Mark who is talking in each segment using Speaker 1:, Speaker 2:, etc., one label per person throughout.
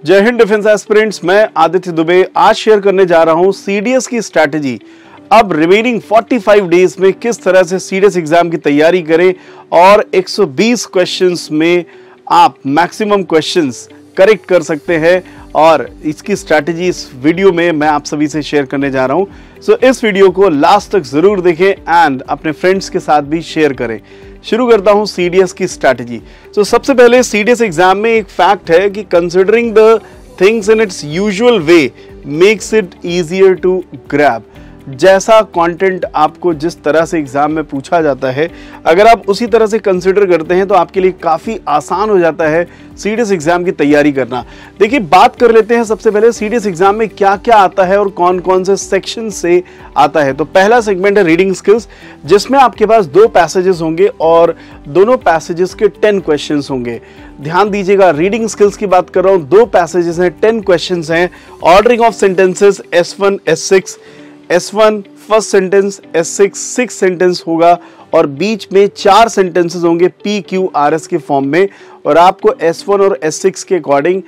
Speaker 1: जय Hind defence aspirants, मैं आदित्य दुबे आज शेयर करने जा रहा हूं सीडीएस की स्ट्रैटेजी। अब रिमेनिंग 45 डेज में किस तरह से सीडीएस एग्जाम की तैयारी करें और 120 क्वेश्चंस में आप मैक्सिमम क्वेश्चंस करेक्ट कर सकते हैं, और इसकी स्ट्रैटेजी इस वीडियो में मैं आप सभी से शेयर करने जा रहा हूं। सो इस वीडियो को लास्ट तक जरूर देखें एंड अपने फ्रेंड्स के साथ भी शेयर करें। शुरू करता हूं सीडीएस की स्ट्रैटेजी। तो सबसे पहले सीडीएस एग्जाम में एक फैक्ट है कि considering the things in its usual way makes it easier to grab. जैसा कंटेंट आपको जिस तरह से एग्जाम में पूछा जाता है, अगर आप उसी तरह से कंसिडर करते हैं तो आपके लिए काफ़ी आसान हो जाता है सीडीएस एग्जाम की तैयारी करना। देखिए, बात कर लेते हैं सबसे पहले सीडीएस एग्जाम में क्या क्या आता है और कौन कौन से सेक्शन से आता है। तो पहला सेगमेंट है रीडिंग स्किल्स, जिसमें आपके पास 2 पैसेजेस होंगे और दोनों पैसेजेस के 10 क्वेश्चंस होंगे। ध्यान दीजिएगा, रीडिंग स्किल्स की बात कर रहा हूँ, 2 पैसेजेस हैं, 10 क्वेश्चंस हैं। Ordering of sentences S1 S6, S1 first sentence, S6 6 sentence होगा और बीच में 4 सेंटेंसेस होंगे PQRS के फॉर्म में, और आपको S1 और S6 के अकॉर्डिंग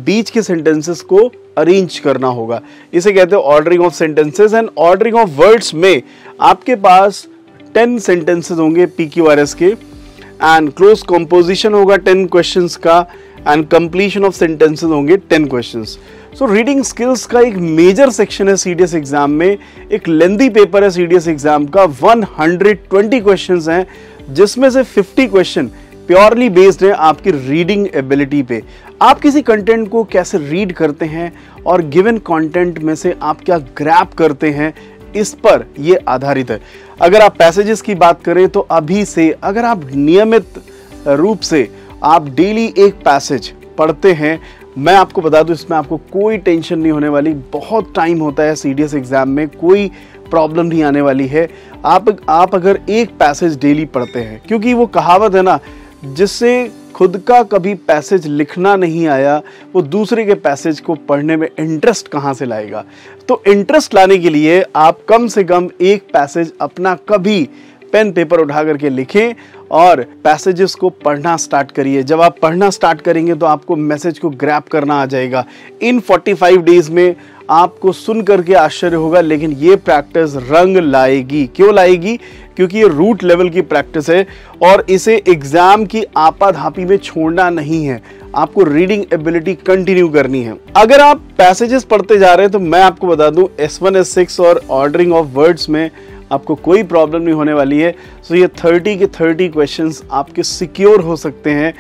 Speaker 1: बीच के सेंटेंसेस को अरेंज करना होगा। इसे कहते हैं ordering of sentences. And ordering of words में आपके पास 10 सेंटेंसेस होंगे PQRS के, एंड क्लोज कंपोजिशन होगा 10 क्वेश्चंस का, एंड कंप्लीशन ऑफ सेंटेंसेस होंगे 10 क्वेश्चंस। सो रीडिंग स्किल्स का एक मेजर सेक्शन है सीडीएस एग्जाम में। एक लेंथी पेपर है सीडीएस एग्जाम का, 120 क्वेश्चंस हैं, जिसमें से 50 क्वेश्चन प्योरली बेस्ड है आपकी रीडिंग एबिलिटी पे। आप किसी कंटेंट को कैसे रीड करते हैं और गिवन कंटेंट में से आप क्या ग्रैब करते हैं, इस पर यह आधारित है। अगर आप पैसेजेस की बात करें तो अभी से अगर आप नियमित रूप से आप डेली एक पैसेज पढ़ते हैं, मैं आपको बता दूं इसमें आपको कोई टेंशन नहीं होने वाली। बहुत टाइम होता है सीडीएस एग्जाम में, कोई प्रॉब्लम नहीं आने वाली है। आप अगर एक पैसेज डेली पढ़ते हैं, क्योंकि वो कहावत है ना, जिससे खुद का कभी पैसेज लिखना नहीं आया, वो दूसरे के पैसेज को पढ़ने में इंटरेस्ट कहाँ से लाएगा। तो इंटरेस्ट लाने के लिए आप कम से कम एक पैसेज अपना कभी पेन पेपर उठा करके लिखें और पैसेजेस को पढ़ना स्टार्ट करिए। जब आप पढ़ना स्टार्ट करेंगे तो आपको मैसेज को ग्रैब करना आ जाएगा। इन 45 डेज में आपको सुन करके आश्चर्य होगा, लेकिन ये प्रैक्टिस रंग लाएगी। क्यों लाएगी? क्योंकि ये रूट लेवल की प्रैक्टिस है और इसे एग्जाम की आपाधापी में छोड़ना नहीं है। आपको रीडिंग एबिलिटी कंटिन्यू करनी है। अगर आप पैसेजेस पढ़ते जा रहे हैं तो मैं आपको बता दूं, S1 S6 और ऑर्डरिंग ऑफ वर्ड्स में आपको कोई प्रॉब्लम नहीं होने वाली है। सो ये 30 के 30 क्वेश्चंस आपके सिक्योर हो सकते हैं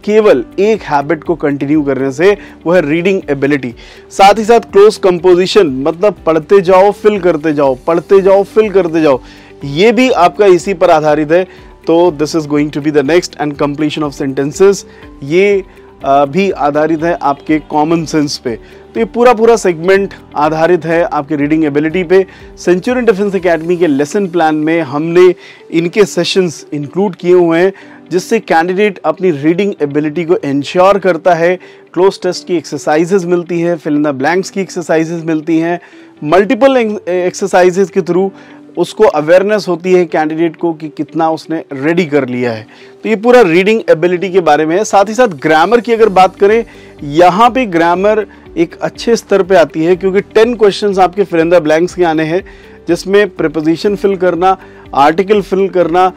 Speaker 1: केवल एक हैबिट को कंटिन्यू करने से, वो है रीडिंग एबिलिटी। साथ ही साथ क्लोज कंपोजिशन, मतलब पढ़ते जाओ फिल करते जाओ, पढ़ते जाओ फिल करते जाओ, ये भी आपका इसी पर आधारित है। तो this is going to be the next. And completion of sentences, ये भी आधारित है आपके कॉमन सेंस पे। तो ये पूरा सेगमेंट आधारित है आपके रीडिंग एबिलिटी पे। सेंचुरियन डिफेंस एकेडमी के लेसन प्लान में हमने इनके सेशंस इंक्लूड किए हुए हैं, जिससे कैंडिडेट अपनी रीडिंग एबिलिटी को इंश्योर करता है। क्लोज टेस्ट की एक्सरसाइजेज मिलती है, फिल इन द ब्लैंक्स की एक्सरसाइजेज मिलती हैं, मल्टीपल एक्सरसाइजेज के थ्रू उसको अवेयरनेस होती है कैंडिडेट को कि कितना उसने रेडी कर लिया है। तो ये पूरा रीडिंग एबिलिटी के बारे में है। साथ ही साथ ग्रामर की अगर बात करें, यहाँ पे ग्रामर एक अच्छे स्तर पे आती है, क्योंकि 10 क्वेश्चंस आपके फिल इन द ब्लैंक्स के आने हैं, जिसमें प्रीपोजिशन फिल करना, आर्टिकल फिल करना,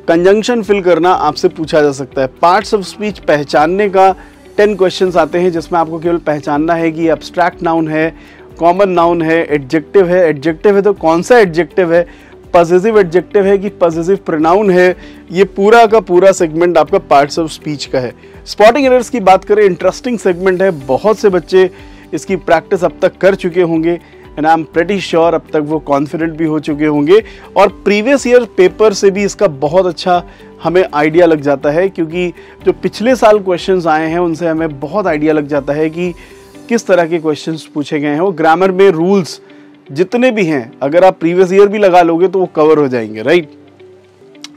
Speaker 1: कंजंक्शन फिल करना आपसे पूछा जा सकता है। पार्ट्स ऑफ स्पीच पहचानने का 10 क्वेश्चंस आते हैं, जिसमें आपको केवल पहचानना है कि एब्स्ट्रैक्ट नाउन है, कॉमन नाउन है, एडजेक्टिव है। एडजेक्टिव है तो कौन सा एडजेक्टिव है, पॉसेसिव एडजेक्टिव है कि पॉसेसिव प्रोनाउन है। ये पूरा का पूरा सेगमेंट आपका पार्ट्स ऑफ स्पीच का है। स्पॉटिंग एरर्स की बात करें, इंटरेस्टिंग सेगमेंट है। बहुत से बच्चे इसकी प्रैक्टिस अब तक कर चुके होंगे and I am pretty sure अब तक वो कॉन्फिडेंट भी हो चुके होंगे, और प्रीवियस ईयर पेपर से भी इसका बहुत अच्छा हमें आइडिया लग जाता है, क्योंकि जो पिछले साल क्वेश्चंस आए हैं उनसे हमें बहुत आइडिया लग जाता है कि किस तरह के क्वेश्चंस पूछे गए हैं। वो ग्रामर में रूल्स जितने भी हैं, अगर आप प्रीवियस ईयर भी लगा लोगे तो वो कवर हो जाएंगे, right.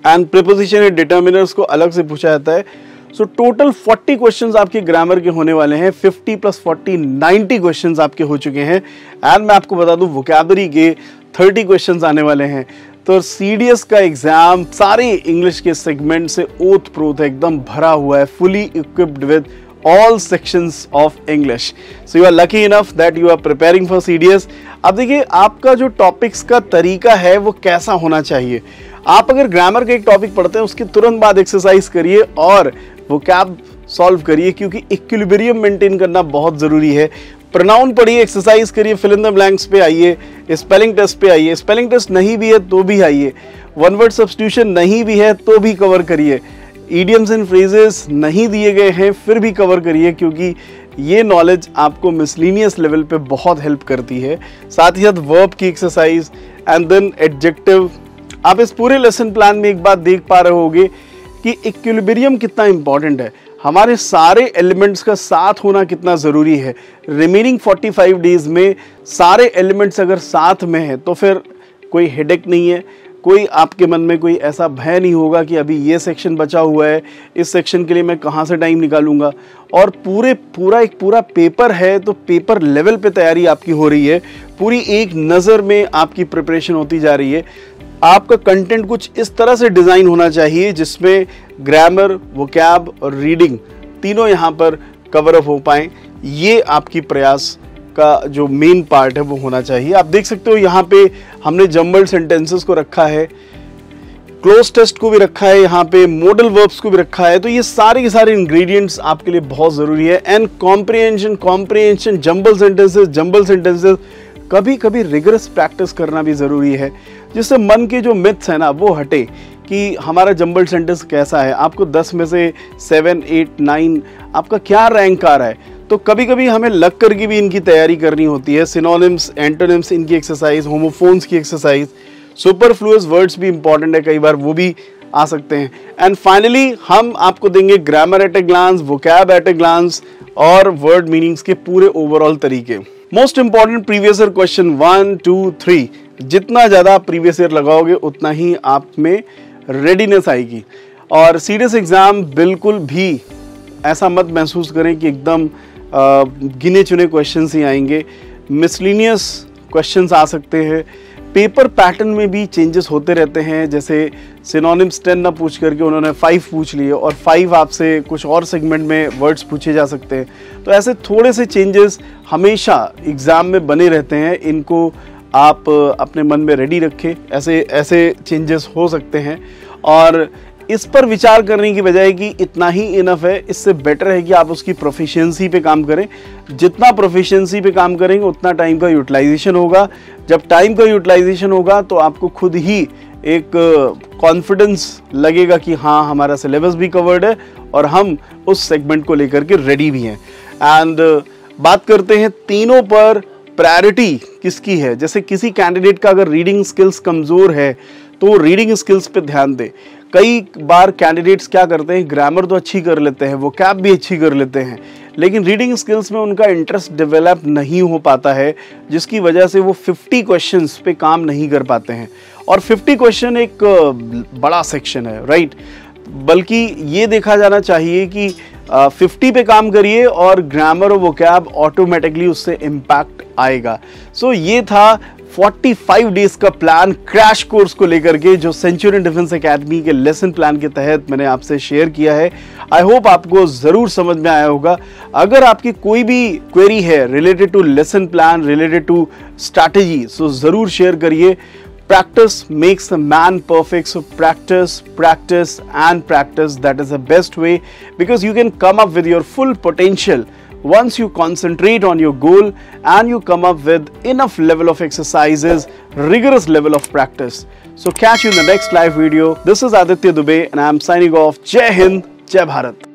Speaker 1: And preposition and determiners को अलग से पूछा जाता है। सो टोटल 40 क्वेश्चंस आपके ग्रामर के होने वाले हैं। 50 + 40 90 क्वेश्चंस आपके हो चुके हैं। एंड मैं आपको बता दूं, वोकैबुलरी के 30 क्वेश्चंस आने वाले हैं। तो सीडीएस का एग्जाम सारे इंग्लिश के सेगमेंट से ओत प्रोत है, एकदम भरा हुआ है, fully equipped with all sections of English. So you are lucky enough that you are preparing for CDS. अब देखिए आपका जो टॉपिक्स का तरीका है वो कैसा होना चाहिए। आप अगर ग्रामर का एक टॉपिक पढ़ते हैं उसके तुरंत बाद एक्सरसाइज करिए और वोकैब सॉल्व करिए, क्योंकि इक्विलिब्रियम मेंटेन करना बहुत ज़रूरी है। प्रोनाउन पढ़िए, एक्सरसाइज करिए, फिल इन द ब्लैंक्स पे आइए, स्पेलिंग टेस्ट पे आइए, स्पेलिंग टेस्ट नहीं भी है तो भी आइए, वन वर्ड सब्स्टिट्यूशन नहीं भी है तो भी कवर करिए, इडियम्स एंड फ्रेजेस नहीं दिए गए हैं फिर भी कवर करिए, क्योंकि ये नॉलेज आपको मिसलिनियस लेवल पे बहुत हेल्प करती है। साथ ही साथ वर्ब की एक्सरसाइज एंड देन एडजेक्टिव। आप इस पूरे लेसन प्लान में एक बात देख पा रहे होगे कि इक्विलिब्रियम कितना इंपॉर्टेंट है, हमारे सारे एलिमेंट्स का साथ होना कितना ज़रूरी है। रिमेनिंग 45 डेज में सारे एलिमेंट्स अगर साथ में है तो फिर कोई हेडेक नहीं है, कोई आपके मन में कोई ऐसा भय नहीं होगा कि अभी ये सेक्शन बचा हुआ है, इस सेक्शन के लिए मैं कहाँ से टाइम निकालूंगा। और पूरा पेपर है तो पेपर लेवल पे तैयारी आपकी हो रही है, पूरी एक नज़र में आपकी प्रिपरेशन होती जा रही है। आपका कंटेंट कुछ इस तरह से डिज़ाइन होना चाहिए जिसमें ग्रामर, वोकैब और रीडिंग तीनों यहाँ पर कवर अप हो पाएँ। ये आपकी प्रयास का जो मेन पार्ट है वो होना चाहिए। आप देख सकते हो यहाँ पे हमने जम्बल्ड सेंटेंसेस को रखा है, क्लोज टेस्ट को भी रखा है, यहाँ पे मॉडल वर्ब्स को भी रखा है। तो ये सारे के सारे इंग्रेडिएंट्स आपके लिए बहुत ज़रूरी है। एंड कॉम्प्रिहेंशन, जम्बल सेंटेंसेस कभी कभी रिगरस प्रैक्टिस करना भी ज़रूरी है, जिससे मन के जो मिथ्स है ना वो हटे कि हमारा जम्बल्ड सेंटेंस कैसा है। आपको 10 में से 7, 8, 9 आपका क्या रैंक आ रहा है, तो कभी कभी हमें लग करके भी इनकी तैयारी करनी होती है। सिनोनिम्स, एंटोनिम्स, इनकी एक्सरसाइज, होमोफोन्स की एक्सरसाइज, सुपरफ्लुअस वर्ड्स भी इंपॉर्टेंट है, कई बार वो भी आ सकते हैं। एंड फाइनली हम आपको देंगे grammar at a glance, vocab at a glance और वर्ड मीनिंग्स के पूरे ओवरऑल तरीके। Most important previous year question 1, 2, 3, जितना ज़्यादा प्रीवियस ईयर लगाओगे उतना ही आप में रेडीनेस आएगी। और सीडीएस एग्ज़ाम बिल्कुल भी ऐसा मत महसूस करें कि एकदम गिने चुने क्वेश्चंस ही आएंगे। मिसलिनियस क्वेश्चंस आ सकते हैं, पेपर पैटर्न में भी चेंजेस होते रहते हैं। जैसे सिनोनिम्स 10 ना पूछ करके उन्होंने 5 पूछ लिए और 5 आपसे कुछ और सेगमेंट में वर्ड्स पूछे जा सकते हैं। तो ऐसे थोड़े से चेंजेस हमेशा एग्ज़ाम में बने रहते हैं, इनको आप अपने मन में रेडी रखें। ऐसे चेंजेस हो सकते हैं और इस पर विचार करने की बजाय कि इतना ही इनफ है, इससे बेटर है कि आप उसकी प्रोफिशिएंसी पे काम करें। जितना प्रोफिशिएंसी पे काम करेंगे उतना टाइम का यूटिलाइजेशन होगा। जब टाइम का यूटिलाइजेशन होगा तो आपको खुद ही एक कॉन्फिडेंस लगेगा कि हाँ हमारा सिलेबस भी कवर्ड है और हम उस सेगमेंट को लेकर के रेडी भी हैं। एंड बात करते हैं तीनों पर प्रायोरिटी किसकी है। जैसे किसी कैंडिडेट का अगर रीडिंग स्किल्स कमज़ोर है तो रीडिंग स्किल्स पे ध्यान दे। कई बार कैंडिडेट्स क्या करते हैं, ग्रामर तो अच्छी कर लेते हैं, वोकैब भी अच्छी कर लेते हैं, लेकिन रीडिंग स्किल्स में उनका इंटरेस्ट डेवलप नहीं हो पाता है, जिसकी वजह से वो 50 क्वेश्चंस पे काम नहीं कर पाते हैं। और 50 क्वेश्चन एक बड़ा सेक्शन है, राइट। बल्कि ये देखा जाना चाहिए कि 50 पे काम करिए और ग्रामर और वोकैब ऑटोमेटिकली उससे इम्पैक्ट आएगा। सो ये था 45 डेज का प्लान क्रैश कोर्स को लेकर के, जो सेंचुरियन डिफेंस एकेडमी के लेसन प्लान के तहत मैंने आपसे शेयर किया है। आई होप आपको ज़रूर समझ में आया होगा। अगर आपकी कोई भी क्वेरी है related to lesson plan, related to strategy, so ज़रूर शेयर करिए। Practice makes a man perfect, so practice and practice. That is the best way, because you can come up with your full potential once you concentrate on your goal and you come up with enough level of exercises, rigorous level of practice. So catch you in the next live video. This is Aditya Dubey and I am signing off. Jai Hind, Jai Bharat.